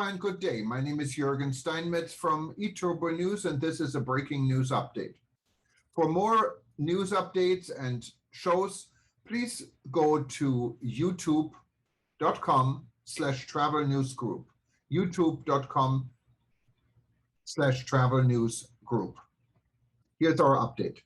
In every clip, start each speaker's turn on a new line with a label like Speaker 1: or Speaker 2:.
Speaker 1: and good day. My name is Jürgen Steinmetz from eTurboNews, and this is a breaking news update. For more news updates and shows, please go to youtube.com/travel news group. youtube.com/travel news group. Here's our update.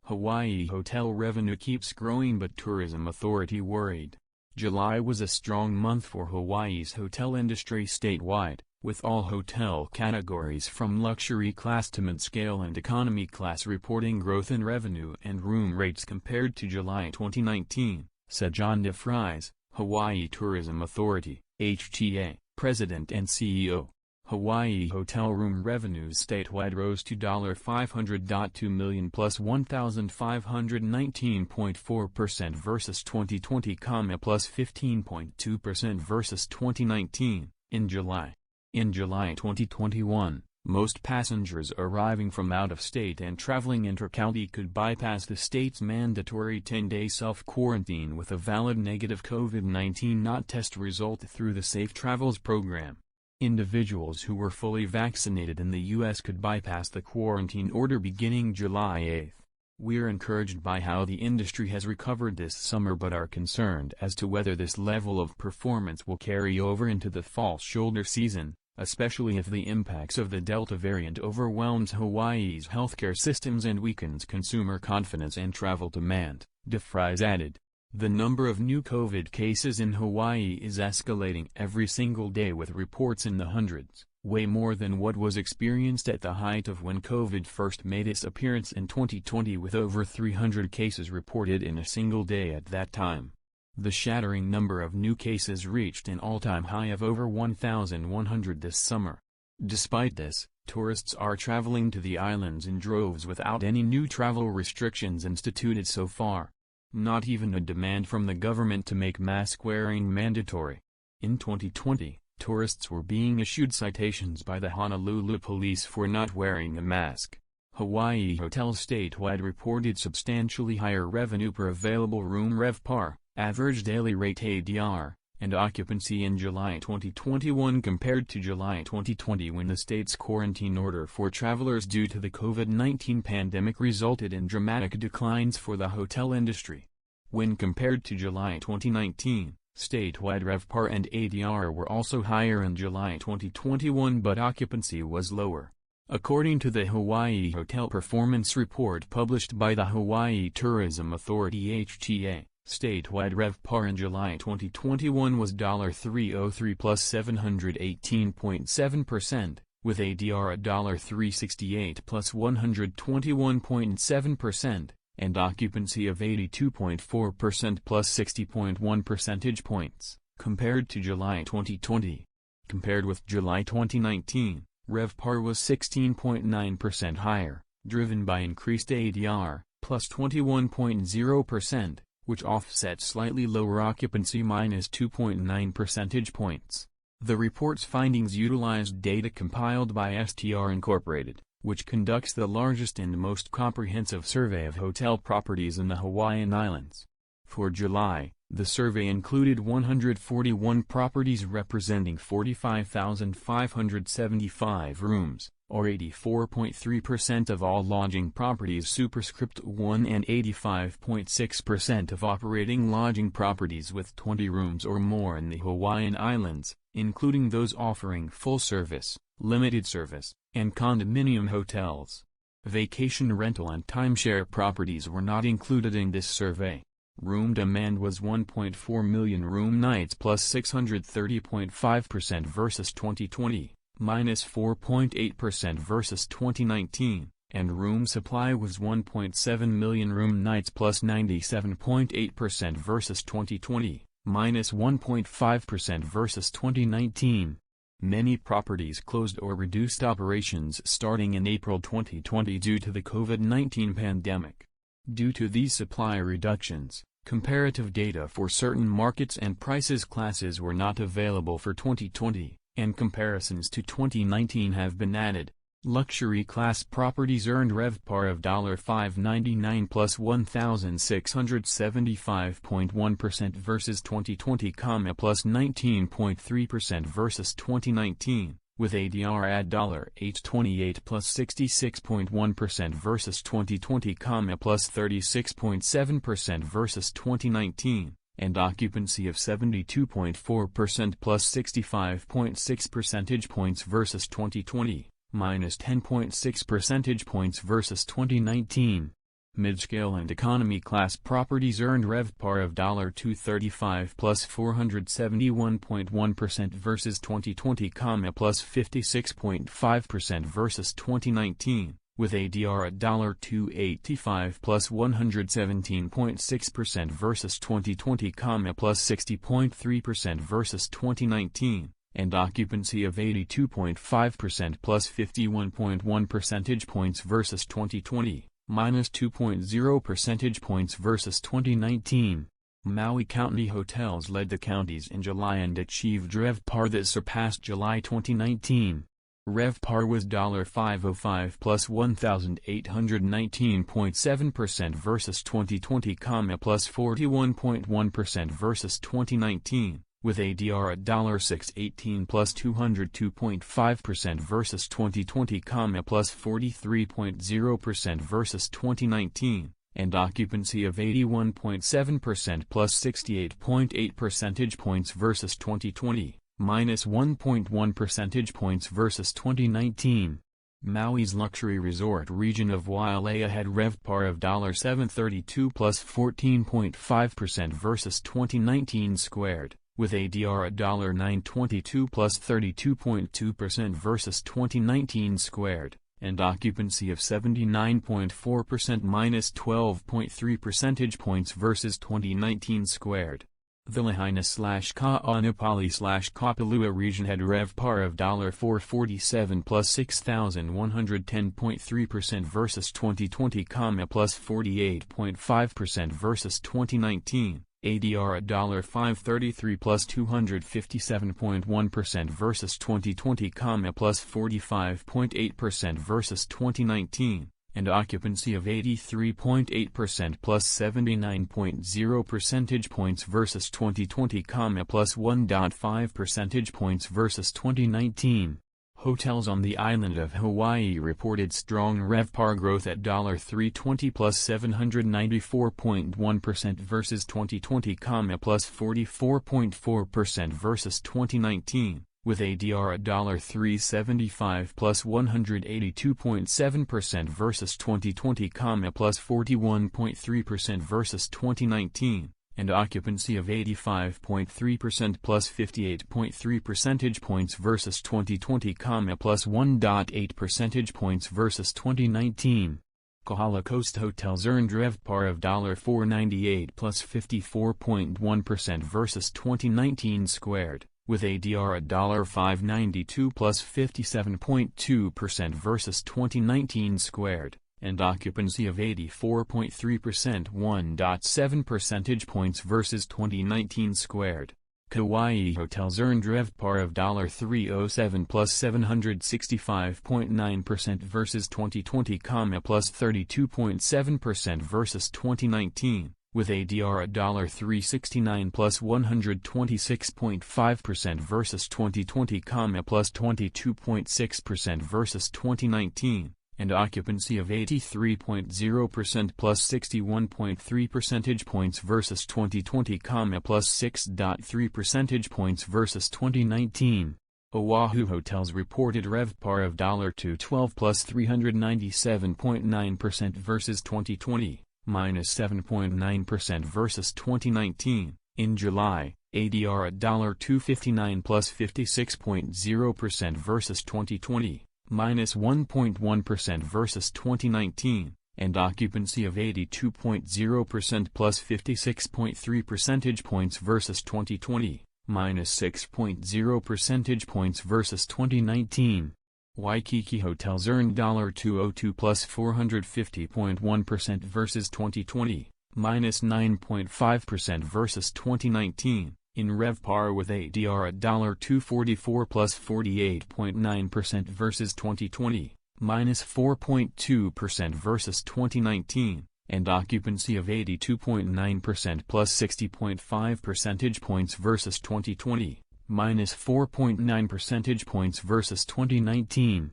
Speaker 2: Hawaii hotel revenue keeps growing, but tourism authority worried. July was a strong month for Hawaii's hotel industry statewide, with all hotel categories from luxury class to midscale and economy class reporting growth in revenue and room rates compared to July 2019, said John DeFries, Hawaii Tourism Authority, HTA, President and CEO. Hawaii hotel room revenues statewide rose to $500.2 million plus 1,519.4% versus 2020, plus 15.2% versus 2019, in July. In July 2021, most passengers arriving from out of state and traveling inter-county could bypass the state's mandatory 10-day self-quarantine with a valid negative COVID-19 test result through the Safe Travels program. Individuals who were fully vaccinated in the U.S. could bypass the quarantine order beginning July 8. We're encouraged by how the industry has recovered this summer, but are concerned as to whether this level of performance will carry over into the fall shoulder season, especially if the impacts of the Delta variant overwhelms Hawaii's healthcare systems and weakens consumer confidence and travel demand, DeFries added. The number of new COVID cases in Hawaii is escalating every single day, with reports in the hundreds, way more than what was experienced at the height of when COVID first made its appearance in 2020, with over 300 cases reported in a single day at that time. The shattering number of new cases reached an all-time high of over 1,100 this summer. Despite this, tourists are traveling to the islands in droves without any new travel restrictions instituted so far. Not even a demand from the government to make mask wearing mandatory. In 2020, tourists were being issued citations by the Honolulu police for not wearing a mask. Hawaii hotels statewide reported substantially higher revenue per available room RevPAR, average daily rate ADR, and occupancy in July 2021 compared to July 2020, when the state's quarantine order for travelers due to the COVID-19 pandemic resulted in dramatic declines for the hotel industry. When compared to July 2019, statewide RevPAR and ADR were also higher in July 2021, but occupancy was lower. According to the Hawaii Hotel Performance Report published by the Hawaii Tourism Authority (HTA), statewide RevPAR in July 2021 was $303 plus 718.7%, with ADR at $368 plus 121.7%, and occupancy of 82.4% plus 60.1 percentage points, compared to July 2020. Compared with July 2019, RevPAR was 16.9% higher, driven by increased ADR, plus 21.0%, which offset slightly lower occupancy minus 2.9 percentage points. The report's findings utilized data compiled by STR Incorporated, which conducts the largest and most comprehensive survey of hotel properties in the Hawaiian Islands. For July, the survey included 141 properties representing 45,575 rooms, or 84.3% of all lodging properties superscript 1 and 85.6% of operating lodging properties with 20 rooms or more in the Hawaiian Islands, including those offering full service, limited service, and condominium hotels. Vacation rental and timeshare properties were not included in this survey. Room demand was 1.4 million room nights plus 630.5% versus 2020. minus 4.8% versus 2019, and room supply was 1.7 million room nights plus 97.8% versus 2020, minus 1.5% versus 2019. Many properties closed or reduced operations starting in April 2020 due to the COVID-19 pandemic. Due to these supply reductions, comparative data for certain markets and prices classes were not available for 2020. And comparisons to 2019 have been added. Luxury class properties earned RevPAR of $599 plus 1,675.1% versus 2020, plus 19.3% versus 2019, with ADR at $828 plus 66.1% versus 2020, plus 36.7% versus 2019, and occupancy of 72.4% plus 65.6 percentage points versus 2020. minus 10.6 percentage points versus 2019. Midscale and economy class properties earned RevPAR of $235 plus 471.1% versus 2020, plus 56.5% versus 2019, with ADR at $285 plus 117.6% versus 2020, plus 60.3% versus 2019. And occupancy of 82.5% plus 51.1 percentage points versus 2020, minus 2.0 percentage points versus 2019. Maui County hotels led the counties in July and achieved RevPAR that surpassed July 2019. RevPAR was $505 plus 1,819.7% versus 2020, plus 41.1% versus 2019. With ADR at $618 plus 202.5% versus 2020, plus 43.0% versus 2019, and occupancy of 81.7% plus 68.8 percentage points versus 2020, minus 1.1 percentage points versus 2019. Maui's luxury resort region of Wailea had RevPAR of $732 plus 14.5% versus 2019 squared, with ADR at $922 plus 32.2% versus 2019 squared, and occupancy of 79.4% minus 12.3 percentage points versus 2019 squared. The Lahaina/Ka'anapali/Kapalua region had RevPAR of $447 plus 6,110.3% versus 2020, plus 48.5% versus 2019. ADR at $533 plus 257.1% versus 2020, plus 45.8% versus 2019, and occupancy of 83.8% plus 79.0 percentage points versus 2020, plus 1.5 percentage points versus 2019. Hotels on the island of Hawaii reported strong RevPAR growth at $320 plus 794.1% versus 2020, plus 44.4% versus 2019, with ADR at $375 plus 182.7% versus 2020, plus 41.3% versus 2019. And occupancy of 85.3% plus 58.3 percentage points versus 2020, plus 1.8 percentage points versus 2019. Kahala Coast hotels earned RevPAR of $498 plus 54.1% versus 2019 squared, with ADR at $592 plus 57.2% versus 2019 squared, and occupancy of 84.3%, 1.7 percentage points versus 2019 squared. Kauai hotels earned RevPAR of $307 plus 765.9% versus 2020, plus 32.7% versus 2019, with ADR at $369 plus 126.5% versus 2020, plus 22.6% versus 2019. And occupancy of 83.0% plus 61.3 percentage points versus 2020, plus 6.3 percentage points versus 2019. Oahu hotels reported RevPAR of $212 plus 397.9% versus 2020, minus 7.9% versus 2019. In July, ADR at $259 plus 56.0% versus 2020. minus 1.1% versus 2019, and occupancy of 82.0% plus 56.3 percentage points versus 2020, minus 6.0 percentage points versus 2019. Waikiki hotels earned $202 plus 450.1% versus 2020, minus 9.5% versus 2019. In RevPAR with ADR at $244 plus 48.9% versus 2020, minus 4.2% versus 2019, and occupancy of 82.9% plus 60.5 percentage points versus 2020, minus 4.9 percentage points versus 2019.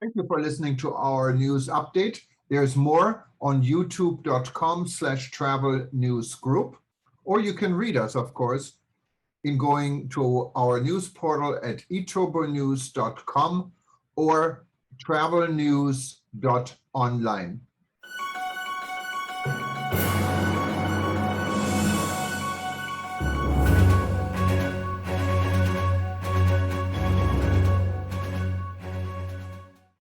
Speaker 1: Thank you for listening to our news update. There's more on youtube.com/travel news group, or you can read us, of course, in going to our news portal at eTurboNews.com or travelnews.online.